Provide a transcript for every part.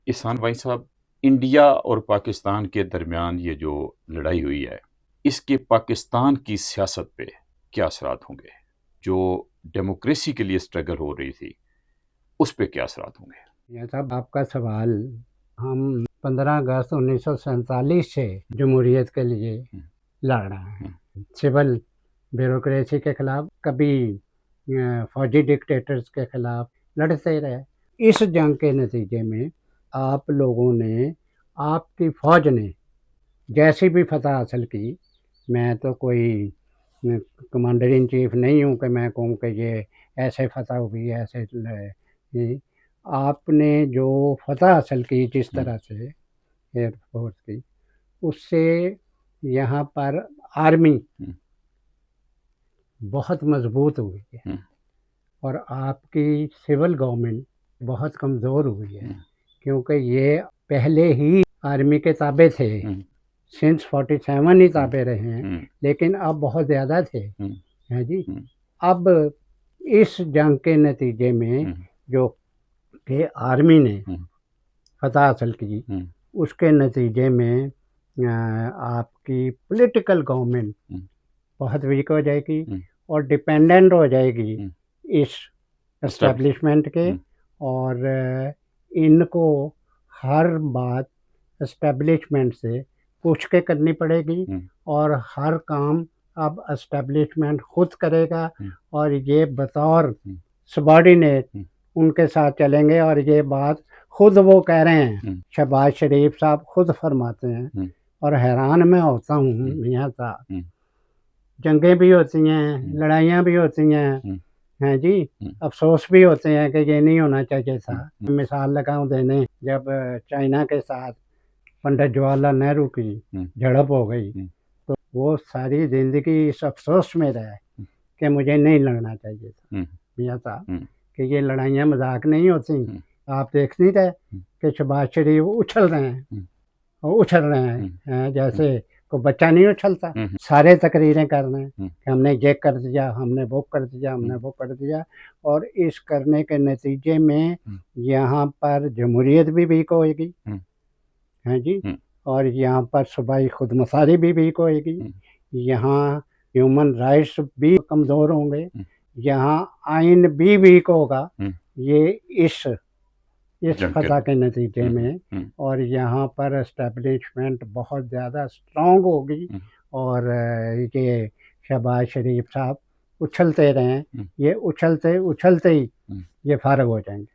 इहसान भाई साहब, इंडिया और पाकिस्तान के दरमियान ये जो लड़ाई हुई है, इसके पाकिस्तान की सियासत पे क्या असरात होंगे? जो डेमोक्रेसी के लिए स्ट्रगल हो रही थी, उस पे क्या असरात होंगे? मियाँ साहब, आपका सवाल, हम 15 अगस्त 1947 से जमहूरियत के लिए हुँ, लड़ रहे हैं। हुँ, सिविल ब्यूरोक्रेसी के खिलाफ, कभी फौजी डिक्टेटर्स के खिलाफ लड़ते रहे। इस जंग के नतीजे में आप लोगों ने, आपकी फ़ौज ने जैसी भी फ़तह हासिल की, मैं तो कोई कमांडर इन चीफ नहीं हूँ कि मैं कहूँ कि ये ऐसे फ़तह हुई, ऐसे ये आपने जो फ़तह हासिल की जिस हुँ, तरह से एयरफोर्स की, उससे यहाँ पर आर्मी हुँ, बहुत मज़बूत हुई है हुँ, और आपकी सिविल गवर्नमेंट बहुत कमज़ोर हुई है, हुँ, क्योंकि ये पहले ही आर्मी के ताबे थे। हुँ, सिंस 47 ही हुँ, ताबे रहे हैं, हुँ, लेकिन अब बहुत ज़्यादा थे, हुँ, हैं जी। हुँ, अब इस जंग के नतीजे में हुँ, जो कि आर्मी ने हुँ, फ़तह हासिल की, हुँ, उसके नतीजे में आपकी पॉलिटिकल गवर्नमेंट हुँ, बहुत वीक हो जाएगी हुँ, और डिपेंडेंट हो जाएगी हुँ, इस एस्टेब्लिश एस्टेब्लिशमेंट के। हुँ, और इनको हर बात एस्टेब्लिशमेंट से पूछ के करनी पड़ेगी हुँ, और हर काम अब एस्टेब्लिशमेंट खुद करेगा हुँ, और ये बतौर हुँ, सबॉर्डिनेट हुँ, उनके साथ चलेंगे और ये बात खुद वो कह रहे हैं। हुँ, शहबाज शरीफ साहब खुद फरमाते हैं हुँ, और हैरान मैं होता हूँ हुँ, मियाँ साहब, हुँ, जंगें भी होती हैं, हुँ, लड़ाइयाँ भी होती हैं, हुँ, हैं जी, हुँ, अफ़सोस भी होते हैं कि ये नहीं होना चाहिए था। हुँ, हुँ, मिसाल लगाऊँ देने, जब चाइना के साथ पंडित जवाहरलाल नेहरू की हुँ, झड़प हो गई, हुँ, तो वो सारी ज़िंदगी इस अफ़सोस में रहे कि मुझे नहीं लड़ना चाहिए था। हुँ, मियाँ साहब, हुँ, कि ये लड़ाइयाँ मज़ाक नहीं होती। हुँ, आप देख नहीं रहे हुँ, कि शहबाज शरीफ उछल रहे हैं हुँ, और उछल रहे हुँ, हैं हुँ, जैसे कोई बच्चा नहीं उछलता। हुँ, सारे तकरीरें कर रहे हैं हुँ, कि हमने ये कर दिया, हमने वो कर दिया, हमने हुँ, वो कर दिया। और इस करने के नतीजे में हुँ, यहाँ पर जमहूरियत भी वीक होएगी, हुँ, हैं जी, हुँ, और यहाँ पर सूबाई खुदमुख्तारी भी वीक होएगी। हुँ, यहाँ ह्यूमन राइट्स भी कमज़ोर होंगे, हुँ, यहाँ आइन भी वीक होगा। हुँ, ये इस जंग के फ़तह के नतीजे हुँ, हुँ, में, हुँ, और यहाँ पर एस्टेब्लिशमेंट बहुत ज़्यादा स्ट्रॉन्ग होगी हुँ, और ये शहबाज शरीफ साहब उछलते रहें, हुँ, ये उछलते ही हुँ। ये फ़ारग हो जाएँगे।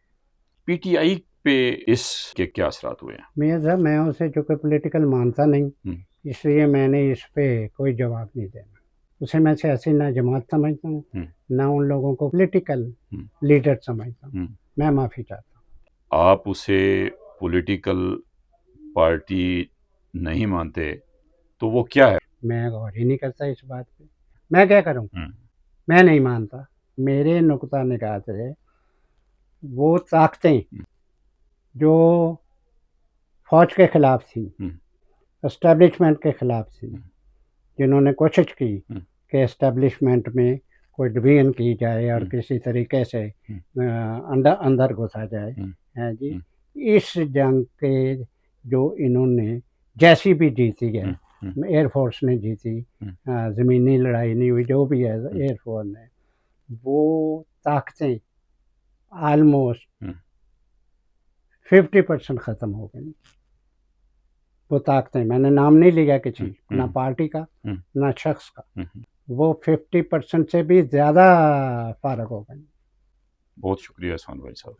पीटीआई पे इसके क्या असरात हुए हैं? मियाँ साहब, मैं उसे चूँकि पॉलिटिकल मानता नहीं, हुँ, इसलिए मैंने इस पे कोई जवाब नहीं देना। उसे मैं सियासी ना जमात समझता हूँ, हुँ, ना उन लोगों को पॉलिटिकल हुँ, लीडर समझता हूँ। हुँ। मैं माफ़ी चाहता हूँ। आप उसे पॉलिटिकल पार्टी नहीं मानते, तो वो क्या है? मैं गौर ही नहीं करता इस बात पे। मैं क्या करूँ? हुँ, मैं नहीं मानता। मेरे नुक्ता निगाह से वो ताकतें हुँ, जो फ़ौज के खिलाफ थी, हुँ, एस्टेब्लिशमेंट के खिलाफ थी, हुँ, जिन्होंने कोशिश की हुँ, कि एस्टेब्लिशमेंट में कोई डिवीज़न की जाए और हुँ, किसी तरीके से हुँ, अंदर अंदर घुसा जाए, हुँ, हैं जी। हुँ, इस जंग के जो इन्होंने जैसी भी जीती है, हुँ, हुँ, एयर फ़ोर्स ने जीती, हुँ, ज़मीनी लड़ाई नहीं हुई, जो भी है हुँ, एयर फ़ोर्स ने, वो ताकतें ऑलमोस्ट हुँ, 50% ख़त्म हो गई। वो ताकतें, मैंने नाम नहीं लिया किसी, हुँ, ना हुँ, पार्टी का, हुँ, ना शख़्स का। हुँ, हुँ। वो 50% से भी ज़्यादा फ़ारग हो गई। बहुत शुक्रिया इहसान भाई साहब।